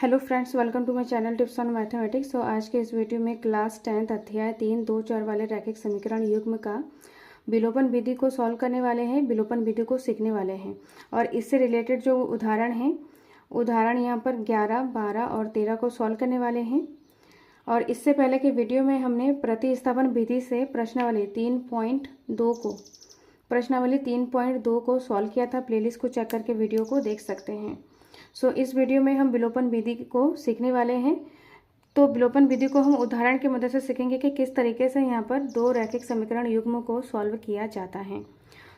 Hello friends, welcome to my channel tips on mathematics. तो आज के इस वीडियो में क्लास 10th अध्याय 3, 2, 4 वाले रैखिक समीकरण युग्म का विलोपन विधि को सॉल्व करने वाले हैं, विलोपन विधि को सीखने वाले हैं। और इससे रिलेटेड जो उदाहरण हैं, उदाहरण यहाँ पर 11, 12 और 13 को सॉल्व करने वाले हैं। और इससे पहले के वीडियो में हमने प्रतिस्थापन विधि से प्रश्नावली 3.2 को सॉल्व किया था। प्लेलिस्ट को चेक करके वीडियो को देख सकते हैं। इस वीडियो में हम विलोपन विधि को सीखने वाले हैं। तो विलोपन विधि को हम उदाहरण की मदद से सीखेंगे कि किस तरीके से यहाँ पर दो रैखिक समीकरण युग्म को सॉल्व किया जाता है।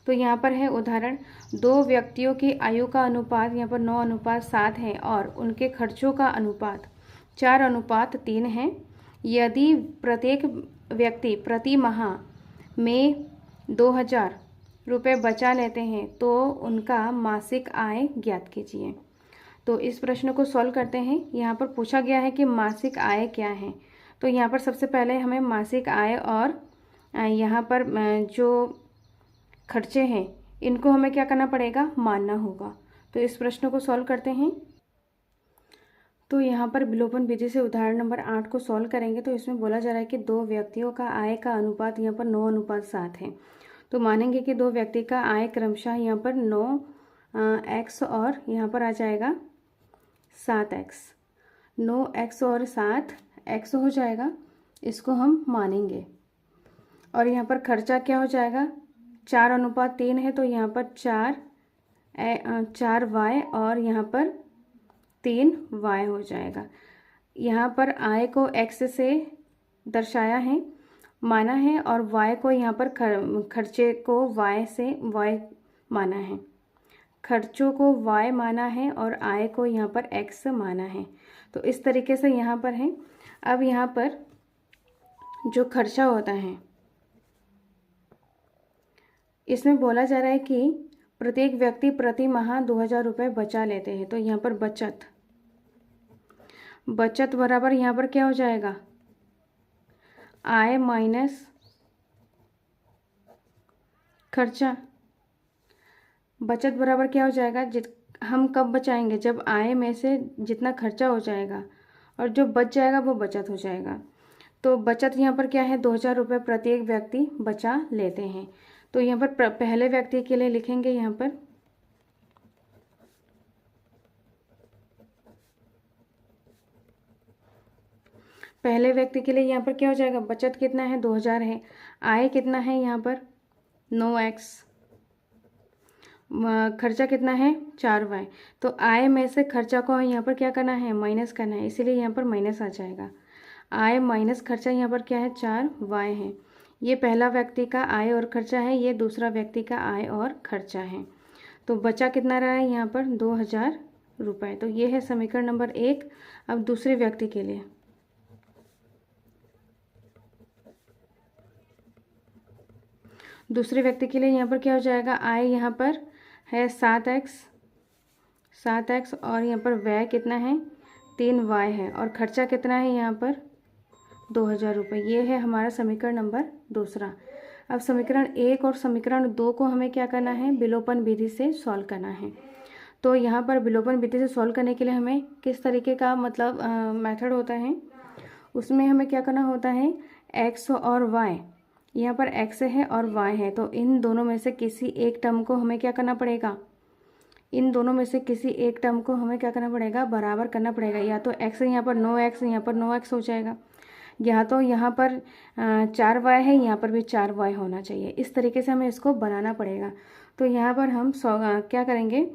तो यहाँ पर है उदाहरण, दो व्यक्तियों की आयु का अनुपात यहाँ पर 9:7 है और उनके खर्चों का अनुपात 4:3 है। यदि प्रत्येक व्यक्ति प्रति माह में 2000 रुपये बचा लेते हैं तो उनका मासिक आय ज्ञात कीजिए। तो इस प्रश्न को सॉल्व करते हैं। यहाँ पर पूछा गया है कि मासिक आय क्या है। तो यहाँ पर सबसे पहले हमें मासिक आय और यहाँ पर जो खर्चे हैं इनको हमें क्या करना पड़ेगा, मानना होगा। तो इस प्रश्न को सॉल्व करते हैं। तो यहाँ पर विलोपन विधि से उदाहरण नंबर 8 को सॉल्व करेंगे। तो इसमें बोला जा रहा है कि दो व्यक्तियों का आय का अनुपात यहाँ पर 9:7 है। तो मानेंगे कि दो व्यक्ति का आय क्रमशः यहाँ पर 9x और यहाँ पर आ जाएगा 7x। 9x और 7x हो जाएगा, इसको हम मानेंगे। और यहाँ पर खर्चा क्या हो जाएगा, 4:3 है। तो यहाँ पर 4y और यहाँ पर 3y हो जाएगा। यहाँ पर आय को x से दर्शाया है, माना है, और y को यहाँ पर खर्चे को y माना है। खर्चों को y माना है और आय को यहाँ पर x माना है। तो इस तरीके से यहाँ पर है। अब यहाँ पर जो खर्चा होता है इसमें बोला जा रहा है कि प्रत्येक व्यक्ति प्रति माह 2000 रुपये बचा लेते हैं। तो यहाँ पर बचत बराबर यहाँ पर क्या हो जाएगा, आय माइनस खर्चा। बचत बराबर क्या हो जाएगा, हम कब बचाएंगे, जब आय में से जितना खर्चा हो जाएगा और जो बच जाएगा वो बचत हो जाएगा। तो बचत यहाँ पर क्या है, 2000 रुपये प्रत्येक व्यक्ति बचा लेते हैं। तो यहाँ पर पहले व्यक्ति के लिए लिखेंगे, यहाँ पर पहले व्यक्ति के लिए यहाँ पर क्या हो जाएगा, बचत कितना है, 2000 है। आय कितना है, यहाँ पर 9x। खर्चा कितना है, 4y। तो आय में से खर्चा को यहाँ पर क्या करना है, माइनस करना है, इसीलिए यहाँ पर माइनस आ जाएगा। आय माइनस खर्चा यहाँ पर क्या है, 4y है। ये पहला व्यक्ति का आय और खर्चा है, ये दूसरा व्यक्ति का आय और खर्चा है। तो बचा कितना रहा है, यहाँ पर 2000 रुपये। तो ये है समीकरण नंबर 1। अब दूसरे व्यक्ति के लिए, यहाँ पर क्या हो जाएगा, आय यहाँ पर है 7x और यहाँ पर व्यय कितना है, 3y है, और खर्चा कितना है यहाँ पर 2000 रुपये। ये है हमारा समीकरण नंबर 2। अब समीकरण 1 और समीकरण 2 को हमें क्या करना है, विलोपन विधि से सॉल्व करना है। तो यहाँ पर विलोपन विधि से सॉल्व करने के लिए हमें किस तरीके का मतलब मेथड होता है, उसमें हमें क्या करना होता है, x और y, यहाँ पर x है और y है। तो इन दोनों में से किसी एक टर्म को हमें क्या करना पड़ेगा, बराबर करना पड़ेगा। या तो x यहाँ पर 9x, यहाँ पर 9x हो जाएगा, या तो यहाँ पर 4y है, यहाँ पर भी 4y होना चाहिए। इस तरीके से हमें इसको बनाना पड़ेगा। तो यहाँ पर हम क्या करेंगे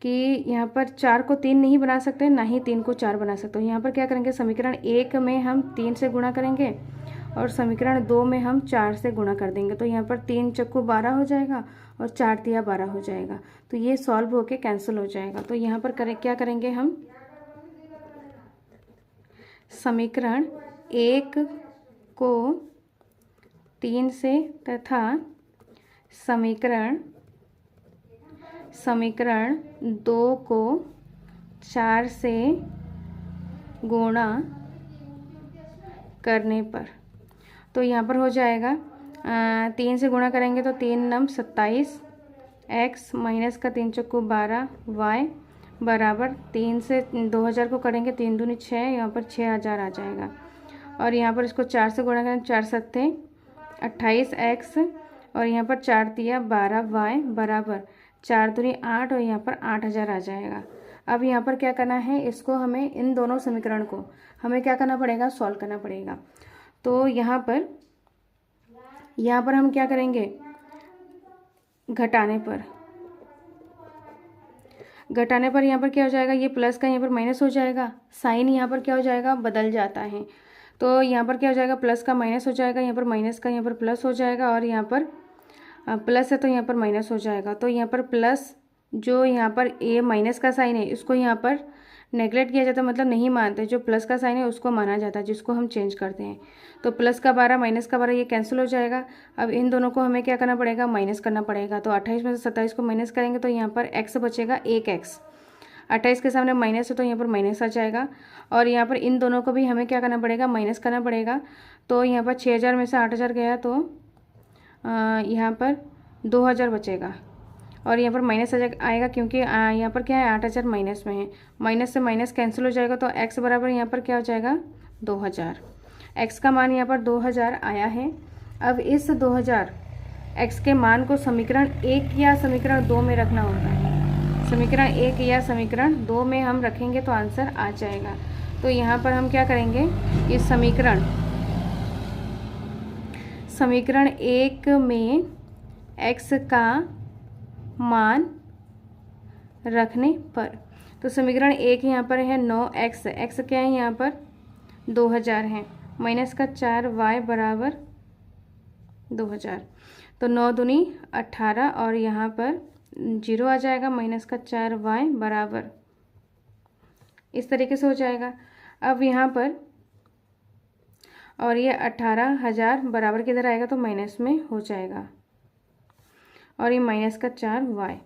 कि यहाँ पर 4 को 3 नहीं बना सकते, ना ही 3 को 4 बना सकते। यहाँ पर क्या करेंगे, समीकरण 1 में हम 3 से गुणा करेंगे और समीकरण 2 में हम 4 से गुणा कर देंगे। तो यहाँ पर 3 चक्कू 12 हो जाएगा और 4 तिया 12 हो जाएगा। तो ये सॉल्व होके कैंसिल हो जाएगा। तो यहाँ पर क्या करेंगे, हम समीकरण 1 को 3 से तथा समीकरण 2 को 4 से गुणा करने पर, तो यहाँ पर हो जाएगा 3 से गुणा करेंगे तो 3 9 27 x माइनस का 3 चक्कू 12 y बराबर 3 से 2000 को करेंगे, 3 दूनी 6, यहाँ पर 6000 आ जाएगा। और यहाँ पर इसको 4 से गुणा करें, 4 सत्ते 28 एक्स, और यहाँ पर 4 दिया 12 वाई बराबर 4 दूनी 8, और यहाँ पर 8000 आ जाएगा। अब यहाँ पर क्या करना है, इसको हमें इन दोनों समीकरण को हमें क्या करना पड़ेगा, सॉल्व करना पड़ेगा। तो यहाँ पर हम क्या करेंगे, घटाने पर यहाँ पर क्या हो जाएगा, ये प्लस का यहाँ पर माइनस हो जाएगा, साइन यहाँ पर क्या हो जाएगा, बदल जाता है। तो यहाँ पर क्या हो जाएगा, प्लस का माइनस हो जाएगा, यहाँ पर माइनस का यहाँ पर प्लस हो जाएगा, और यहाँ पर प्लस है तो यहाँ पर माइनस हो जाएगा। तो यहाँ पर प्लस, जो यहाँ पर ए माइनस का साइन है इसको यहाँ पर नेगलेक्ट किया जाता है, मतलब नहीं मानते, जो प्लस का साइन है उसको माना जाता है, जिसको हम चेंज करते हैं। तो प्लस का 12 माइनस का 12 ये कैंसिल हो जाएगा। अब इन दोनों को हमें क्या करना पड़ेगा, माइनस करना पड़ेगा। तो 28 में से 27 को माइनस करेंगे तो यहाँ पर एक्स बचेगा, 1 एक्स। 28 के सामने माइनस है तो यहाँ पर माइनस आ जाएगा, और यहाँ पर इन दोनों को भी हमें क्या करना पड़ेगा, माइनस करना पड़ेगा। तो यहाँ पर 6000 में से 8000 गया तो यहाँ पर 2000 बचेगा, और यहाँ पर माइनस आएगा क्योंकि यहाँ पर क्या है, 8000 माइनस में है, माइनस से माइनस कैंसिल हो जाएगा। तो एक्स बराबर यहाँ पर क्या हो जाएगा, 2000। एक्स का मान यहाँ पर 2000 आया है। अब इस 2000 एक्स के मान को समीकरण 1 या समीकरण 2 में रखना होता है। समीकरण 1 या समीकरण 2 में हम रखेंगे तो आंसर आ जाएगा। तो यहाँ पर हम क्या करेंगे, इस समीकरण 1 में x का मान रखने पर, तो समीकरण 1 यहाँ पर है 9x, x क्या है यहाँ पर 2000 है, माइनस का 4y बराबर 2000। तो 9 दूनी 18, और यहाँ पर 0 आ जाएगा, माइनस का 4y बराबर, इस तरीके से हो जाएगा। अब यहाँ पर, और ये 18000 बराबर किधर आएगा, तो माइनस में हो जाएगा, और ये माइनस का 4y।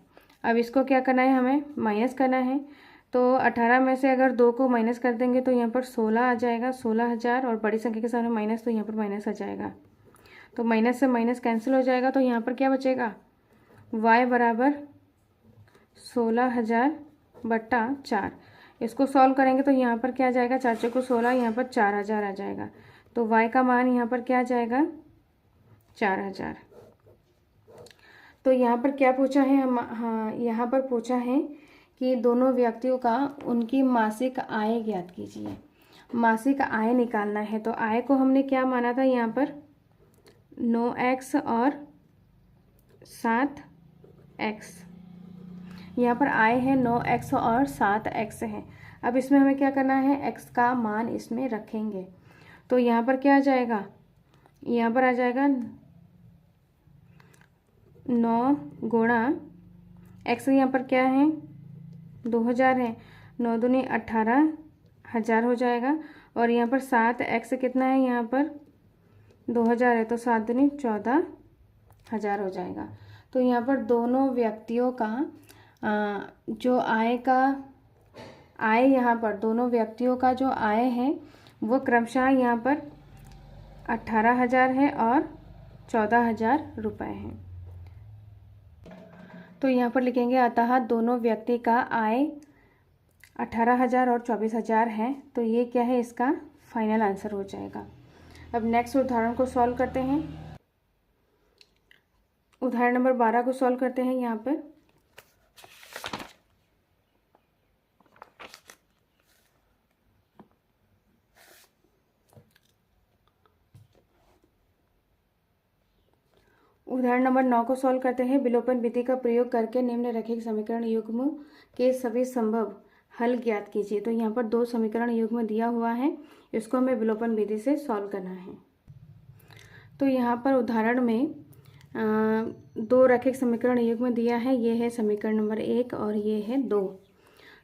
अब इसको क्या करना है, हमें माइनस करना है। तो 18 में से अगर 2 को माइनस कर देंगे तो यहाँ पर 16 आ जाएगा, 16000, और बड़ी संख्या के सामने माइनस तो यहाँ पर माइनस आ जाएगा। तो माइनस से माइनस कैंसिल हो जाएगा, तो यहाँ पर क्या बचेगा, y बराबर 16000 बट्टा 4। इसको सॉल्व करेंगे तो यहाँ पर क्या आ जाएगा, 4 चौको 16, यहाँ पर 4000 आ जाएगा। तो y का मान यहाँ पर क्या आ जाएगा, 4000। तो यहाँ पर क्या पूछा है हम, हाँ यहाँ पर पूछा है कि दोनों व्यक्तियों का उनकी मासिक आय ज्ञात कीजिए। मासिक आय निकालना है। तो आय को हमने क्या माना था, यहाँ पर 9x और 7x। यहाँ पर आय है 9x और 7x है। अब इसमें हमें क्या करना है, x का मान इसमें रखेंगे। तो यहाँ पर क्या आ जाएगा, यहाँ पर आ जाएगा 9 गुणा x, यहाँ पर क्या है 2000 है, 9 दूनी 18000 हो जाएगा, और यहाँ पर 7x कितना है, यहाँ पर 2000 है, तो 7 दूनी 14000 हो जाएगा। तो यहाँ पर दोनों व्यक्तियों का जो आय यहाँ पर दोनों व्यक्तियों का जो आय है वो क्रमशः यहाँ पर 18000 है और 14000 रुपये है। तो यहाँ पर लिखेंगे, अतः दोनों व्यक्ति का आय 18000 और 24000 है। तो ये क्या है, इसका फाइनल आंसर हो जाएगा। अब नेक्स्ट उदाहरण को सॉल्व करते हैं। उदाहरण नंबर 12 को सॉल्व करते हैं। यहाँ पर उदाहरण नंबर 9 को सॉल्व करते हैं। विलोपन विधि का प्रयोग करके निम्नलिखित समीकरण युग्म के सभी संभव हल ज्ञात कीजिए। तो यहाँ पर 2 समीकरण युग्म दिया हुआ है, इसको हमें विलोपन विधि से सॉल्व करना है। तो यहाँ पर उदाहरण में 2 रैखिक समीकरण युग्म दिया है। ये है समीकरण नंबर 1 और ये है 2।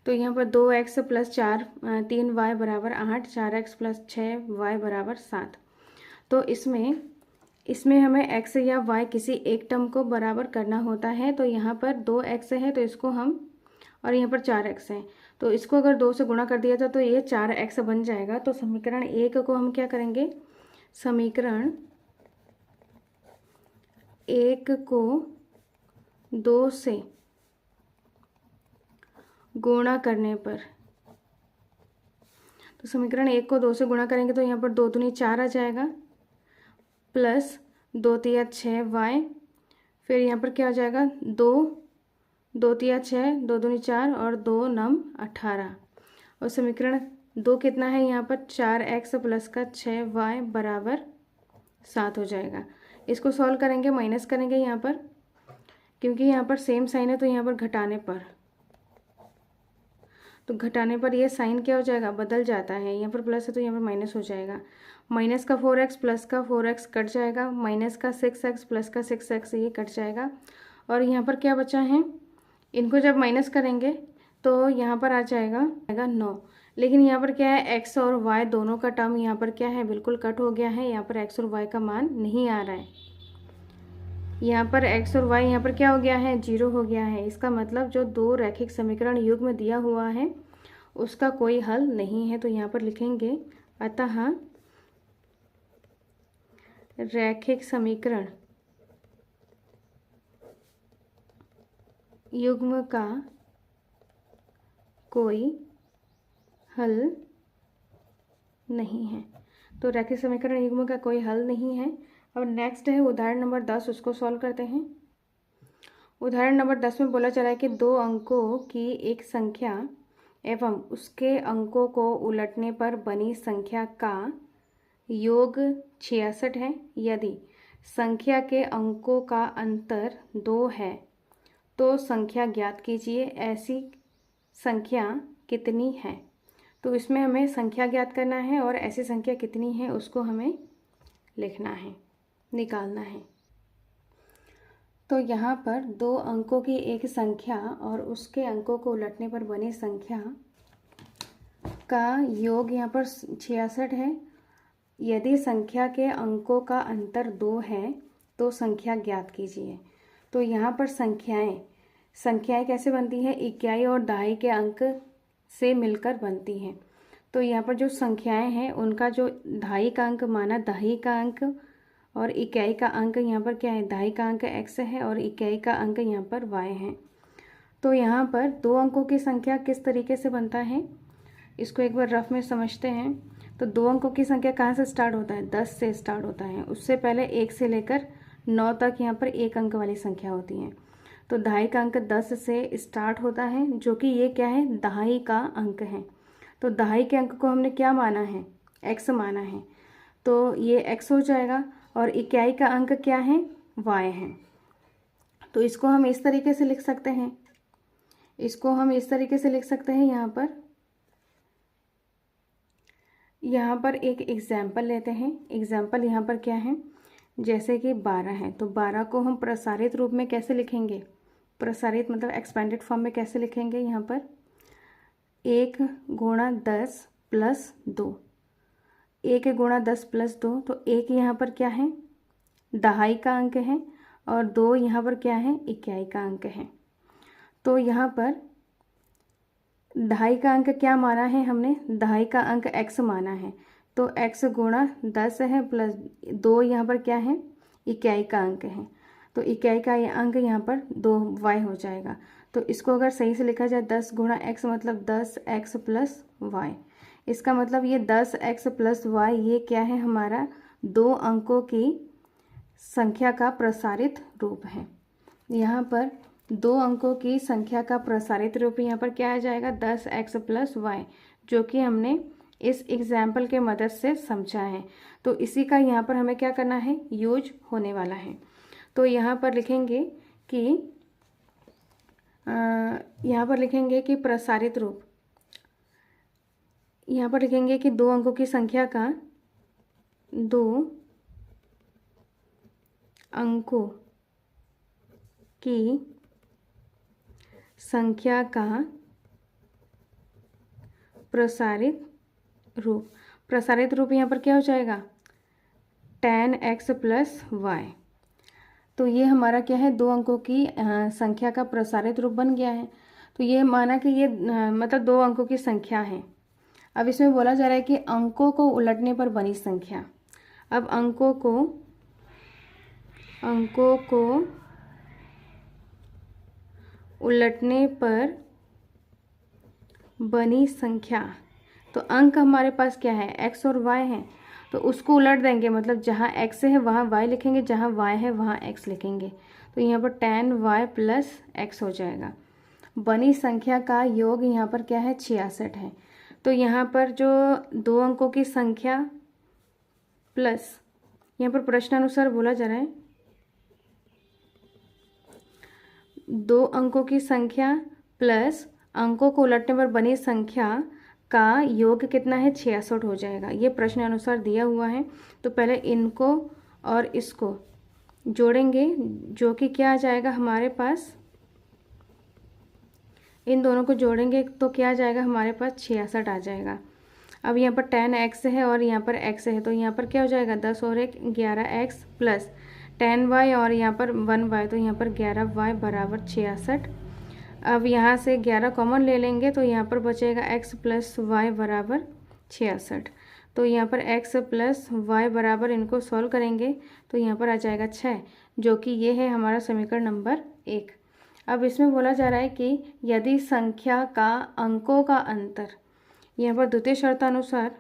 तो यहाँ पर 2x + 4 3y बराबर 8, 4x + 6y बराबर 7। तो इसमें हमें x या y किसी एक टर्म को बराबर करना होता है। तो यहाँ पर 2x है तो इसको हम, और यहाँ पर 4x है तो इसको अगर 2 से गुणा कर दिया जाए तो ये 4x बन जाएगा। तो समीकरण 1 को हम क्या करेंगे, समीकरण 1 को 2 से गुणा करने पर, तो समीकरण 1 को 2 से गुणा करेंगे तो यहाँ पर 2 दूनी 4 आ जाएगा, प्लस 2 तिया 6 वाई, फिर यहाँ पर क्या हो जाएगा 2 तिया 6, 2 दूनी 4 और 2 नम 18। और समीकरण 2 कितना है यहाँ पर 4x प्लस का 6y बराबर 7 हो जाएगा। इसको सॉल्व करेंगे, माइनस करेंगे यहाँ पर, क्योंकि यहाँ पर सेम साइन है तो यहाँ पर घटाने पर, तो घटाने पर ये साइन क्या हो जाएगा, बदल जाता है। यहाँ पर प्लस है तो यहाँ पर माइनस हो जाएगा। माइनस का 4x प्लस का 4x कट जाएगा, माइनस का 6x प्लस का 6x ये कट जाएगा। और यहाँ पर क्या बचा है, इनको जब माइनस करेंगे तो यहाँ पर आ जाएगा 9। लेकिन यहाँ पर क्या है, x और y दोनों का टर्म यहाँ पर क्या है, बिल्कुल कट हो गया है। यहाँ पर x और y का मान नहीं आ रहा है। यहाँ पर x और y यहाँ पर क्या हो गया है, 0 हो गया है। इसका मतलब जो दो रैखिक समीकरण युग्म दिया हुआ है उसका कोई हल नहीं है। तो यहाँ पर लिखेंगे अतः रैखिक समीकरण युग्म का कोई हल नहीं है। तो रैखिक समीकरण युग्म का कोई हल नहीं है। अब नेक्स्ट है उदाहरण नंबर 10, उसको सॉल्व करते हैं। उदाहरण नंबर 10 में बोला चला है कि 2 अंकों की एक संख्या एवं उसके अंकों को उलटने पर बनी संख्या का योग 66 है। यदि संख्या के अंकों का अंतर 2 है तो संख्या ज्ञात कीजिए। ऐसी संख्या कितनी है? तो इसमें हमें संख्या ज्ञात करना है और ऐसी संख्या कितनी है उसको हमें लिखना है, निकालना है। तो यहाँ पर 2 अंकों की एक संख्या और उसके अंकों को उलटने पर बनी संख्या का योग यहाँ पर 66 है। यदि संख्या के अंकों का अंतर 2 है तो संख्या ज्ञात कीजिए। तो यहाँ पर संख्याएं कैसे बनती है, इकाई और दहाई के अंक से मिलकर बनती हैं। तो यहाँ पर जो संख्याएं हैं उनका जो दहाई का अंक माना दहाई का अंक और इकाई का अंक यहाँ पर क्या है, दहाई का अंक x है और इकाई का अंक यहाँ पर y है। तो यहाँ पर 2 अंकों की संख्या किस तरीके से बनता है इसको एक बार रफ में समझते हैं। तो 2 अंकों की संख्या कहाँ से स्टार्ट होता है, 10 से स्टार्ट होता है। उससे पहले 1 से लेकर 9 तक यहाँ पर 1 अंक वाली संख्या होती है। तो दहाई का अंक 10 से स्टार्ट होता है, जो कि ये क्या है, दहाई का अंक है। तो दहाई के अंक को हमने क्या माना है, x माना है, तो ये x हो जाएगा। और इकाई का अंक क्या है, y है। तो इसको हम इस तरीके से लिख सकते हैं, यहाँ पर एक एग्जाम्पल लेते हैं। एग्जाम्पल यहाँ पर क्या है, जैसे कि 12 है तो 12 को हम प्रसारित रूप में कैसे लिखेंगे, प्रसारित मतलब एक्सपेंडेड फॉर्म में कैसे लिखेंगे। यहाँ पर 1 गुणा 10 प्लस 2, 1 गुणा 10 प्लस 2, तो 1 यहाँ पर क्या है, दहाई का अंक है और 2 यहाँ पर क्या है, इकाई का अंक है। तो यहाँ पर दहाई का अंक क्या माना है हमने, दहाई का अंक x माना है। तो x गुणा 10 है प्लस 2 यहाँ पर क्या है, इकाई का अंक है। तो इकाई का ये अंक यहाँ पर 2y हो जाएगा। तो इसको अगर सही से लिखा जाए 10 गुणा x मतलब 10x प्लस y। इसका मतलब ये 10x प्लस y ये क्या है, हमारा 2 अंकों की संख्या का प्रसारित रूप है। यहाँ पर 2 अंकों की संख्या का प्रसारित रूप यहाँ पर क्या आ जाएगा, 10x प्लस y, जो कि हमने इस एग्जाम्पल के मदद से समझा है। तो इसी का यहाँ पर हमें क्या करना है, यूज होने वाला है। तो यहाँ पर लिखेंगे कि प्रसारित रूप, यहाँ पर लिखेंगे कि 2 अंकों की संख्या का 2 अंकों की संख्या का प्रसारित रूप यहाँ पर क्या हो जाएगा, 10x प्लस y। तो ये हमारा क्या है, 2 अंकों की संख्या का प्रसारित रूप बन गया है। तो ये माना कि ये मतलब 2 अंकों की संख्या है। अब इसमें बोला जा रहा है कि अंकों को उलटने पर बनी संख्या। अब अंकों को उलटने पर बनी संख्या, तो अंक हमारे पास क्या है, x और y है, तो उसको उलट देंगे, मतलब जहाँ x है वहाँ y लिखेंगे, जहाँ y है वहाँ x लिखेंगे, तो यहाँ पर tan y प्लस x हो जाएगा। बनी संख्या का योग यहाँ पर क्या है, 66 है। तो यहाँ पर जो 2 अंकों की संख्या प्लस, यहाँ पर प्रश्नानुसार बोला जा रहा है 2 अंकों की संख्या प्लस अंकों को उलटने पर बनी संख्या का योग कितना है, 66 हो जाएगा। ये प्रश्न अनुसार दिया हुआ है। तो पहले इनको और इसको जोड़ेंगे, जो कि क्या आ जाएगा हमारे पास, इन दोनों को जोड़ेंगे तो क्या आ जाएगा हमारे पास, 66 आ जाएगा। अब यहाँ पर tan x है और यहाँ पर x है, तो यहाँ पर क्या हो जाएगा, 10 और 1 11x प्लस tan y और यहाँ पर 1y, तो यहाँ पर 11y बराबर 66। अब यहाँ से 11 कॉमन ले लेंगे तो यहाँ पर बचेगा x प्लस वाई बराबर 66। तो यहाँ पर x प्लस वाई बराबर, इनको सॉल्व करेंगे तो यहाँ पर आ जाएगा 6, जो कि ये है हमारा समीकरण नंबर 1। अब इसमें बोला जा रहा है कि यदि संख्या का अंकों का अंतर, यहाँ पर द्वितीय शर्तानुसार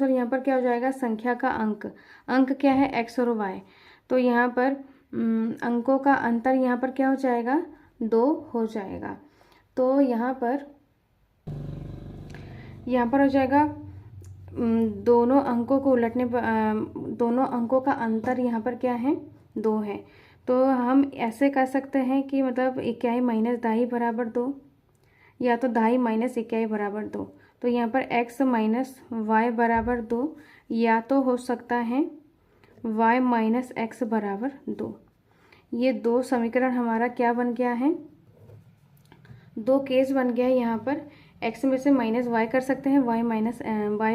यहाँ पर क्या हो जाएगा, संख्या का अंक क्या है, x और y, तो यहाँ पर अंकों का अंतर यहाँ पर क्या हो जाएगा, 2 हो जाएगा। तो यहाँ पर हो जाएगा दोनों अंकों को उलटने पर दोनों अंकों का अंतर यहाँ पर क्या है, 2 है। तो हम ऐसे कर सकते हैं कि मतलब इक्याई माइनस दाई बराबर 2, या तो दाई माइनस इक्याई बराबर 2। तो यहाँ पर x माइनस वाई बराबर 2, या तो हो सकता है y माइनस एक्स बराबर 2। ये 2 समीकरण हमारा क्या बन गया है, 2 केस बन गया है। यहाँ पर x में से माइनस y कर सकते हैं, y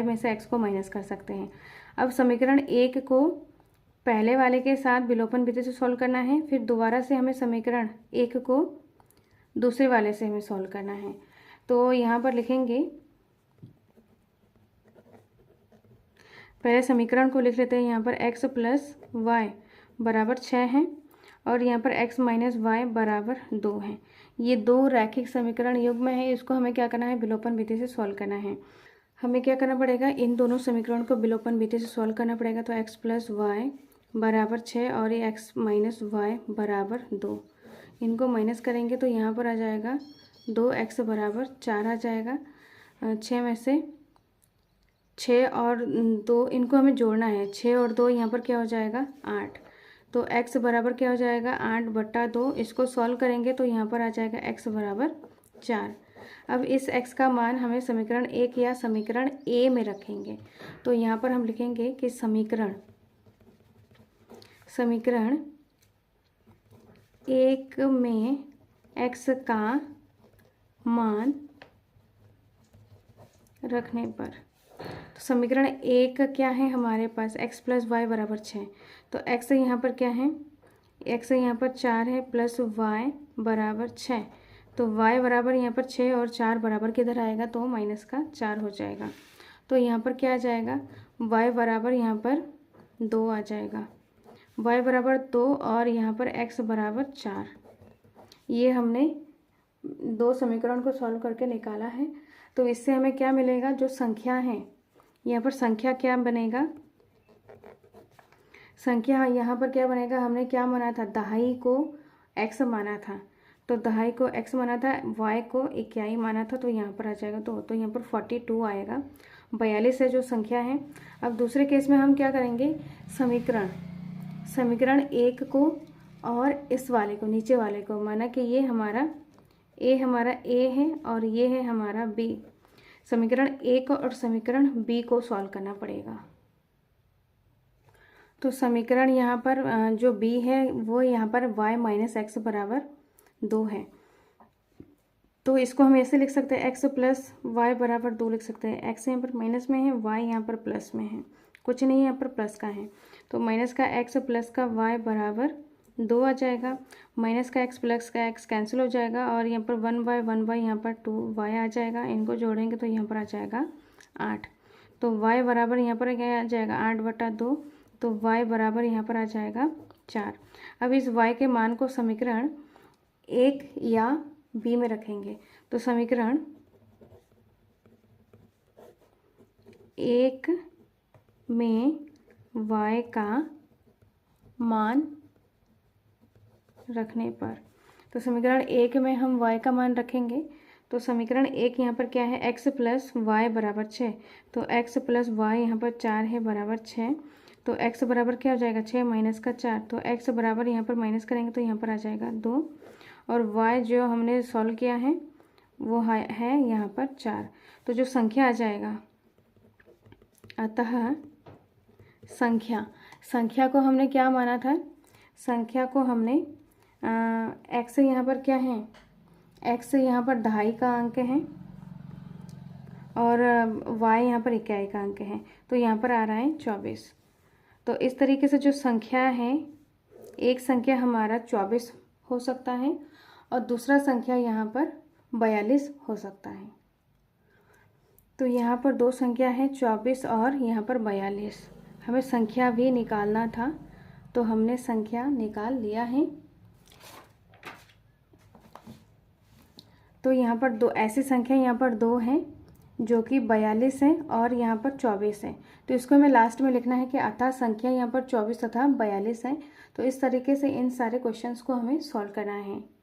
में से x को माइनस कर सकते हैं। अब समीकरण 1 को पहले वाले के साथ विलोपन विधि से सॉल्व करना है, फिर दोबारा से हमें समीकरण 1 को दूसरे वाले से हमें सॉल्व करना है। तो यहाँ पर लिखेंगे, पहले समीकरण को लिख लेते हैं। यहाँ पर x प्लस वाई बराबर 6 है और यहाँ पर x माइनस वाई बराबर 2 है। ये 2 रैखिक समीकरण युग्म है, इसको हमें क्या करना है, विलोपन विधि से सॉल्व करना है। हमें क्या करना पड़ेगा, इन दोनों समीकरण को विलोपन विधि से सॉल्व करना पड़ेगा। तो x प्लस वाई बराबर 6 और ये x माइनस वाई बराबर 2, इनको माइनस करेंगे तो यहाँ पर आ जाएगा 2x बराबर 4 आ जाएगा। 6 में से 6 और 2, इनको हमें जोड़ना है, 6 और 2 यहाँ पर क्या हो जाएगा, 8। तो x बराबर क्या हो जाएगा, 8/2। इसको सॉल्व करेंगे तो यहाँ पर आ जाएगा x बराबर 4। अब इस x का मान हमें समीकरण 1 या समीकरण a में रखेंगे। तो यहाँ पर हम लिखेंगे कि समीकरण 1 में x का मान रखने पर, तो समीकरण 1 क्या है हमारे पास, x प्लस वाई बराबर 6। तो x यहाँ पर क्या है, x यहाँ पर 4 है प्लस y बराबर 6। तो y बराबर यहाँ पर 6 और 4 बराबर किधर आएगा, तो माइनस का 4 हो जाएगा। तो यहाँ पर क्या आ जाएगा, y बराबर यहाँ पर 2 आ जाएगा, y बराबर 2 और यहाँ पर x बराबर 4। ये हमने 2 समीकरण को सॉल्व करके निकाला है। तो इससे हमें क्या मिलेगा, जो संख्या है, यहाँ पर संख्या क्या बनेगा, संख्या यहाँ पर क्या बनेगा, हमने क्या माना था, दहाई को x माना था, तो दहाई को x माना था, y को इक्याई माना था, तो यहाँ पर आ जाएगा 2। तो यहाँ पर 42 आएगा। 42 है जो संख्या है। अब दूसरे केस में हम क्या करेंगे, समीकरण 1 को और इस वाले को, नीचे वाले को, माना कि ये हमारा a है और ये है हमारा b। समीकरण 1 और समीकरण b को सॉल्व करना पड़ेगा। तो समीकरण यहाँ पर जो b है वो यहाँ पर y माइनस एक्स बराबर 2 है। तो इसको हम ऐसे लिख सकते हैं, x प्लस वाई बराबर 2 लिख सकते हैं। x यहाँ पर माइनस में है, y यहाँ पर प्लस में है, कुछ नहीं यहाँ पर प्लस का है। तो माइनस का x प्लस का y बराबर 2 आ जाएगा। माइनस का x प्लस का x कैंसिल हो जाएगा और यहाँ पर 1/1 यहाँ पर 2y आ जाएगा। इनको जोड़ेंगे तो यहाँ पर आ जाएगा 8। तो y बराबर यहाँ पर क्या आ जाएगा, 8/2। तो y बराबर यहाँ पर आ जाएगा 4। अब इस y के मान को समीकरण 1 या b में रखेंगे। तो समीकरण 1 में y का मान रखने पर, तो समीकरण 1 में हम y का मान रखेंगे। तो समीकरण 1 यहाँ पर क्या है, x प्लस वाई बराबर 6। तो x प्लस वाई यहाँ पर 4 है बराबर 6। तो x बराबर क्या हो जाएगा, 6 माइनस का 4। तो x बराबर यहाँ पर माइनस करेंगे तो यहाँ पर आ जाएगा 2। और y जो हमने सॉल्व किया है वो है यहाँ पर 4। तो जो संख्या आ जाएगा, अतः संख्या को हमने क्या माना था, संख्या को हमने x यहाँ पर क्या है, x यहाँ पर 2.5 का अंक है और y यहाँ पर 1 का अंक है। तो यहाँ पर आ रहा है 24। तो इस तरीके से जो संख्या है, एक संख्या हमारा 24 हो सकता है और दूसरा संख्या यहाँ पर 42 हो सकता है। तो यहाँ पर दो संख्या है 24 और यहाँ पर 42। हमें संख्या भी निकालना था तो हमने संख्या निकाल लिया है। तो यहाँ पर दो ऐसी संख्या यहाँ पर दो हैं जो कि 42 है और यहाँ पर 24 है। तो इसको हमें लास्ट में लिखना है कि अतः संख्या यहाँ पर 24 तथा 42 है। तो इस तरीके से इन सारे क्वेश्चंस को हमें सॉल्व करना है।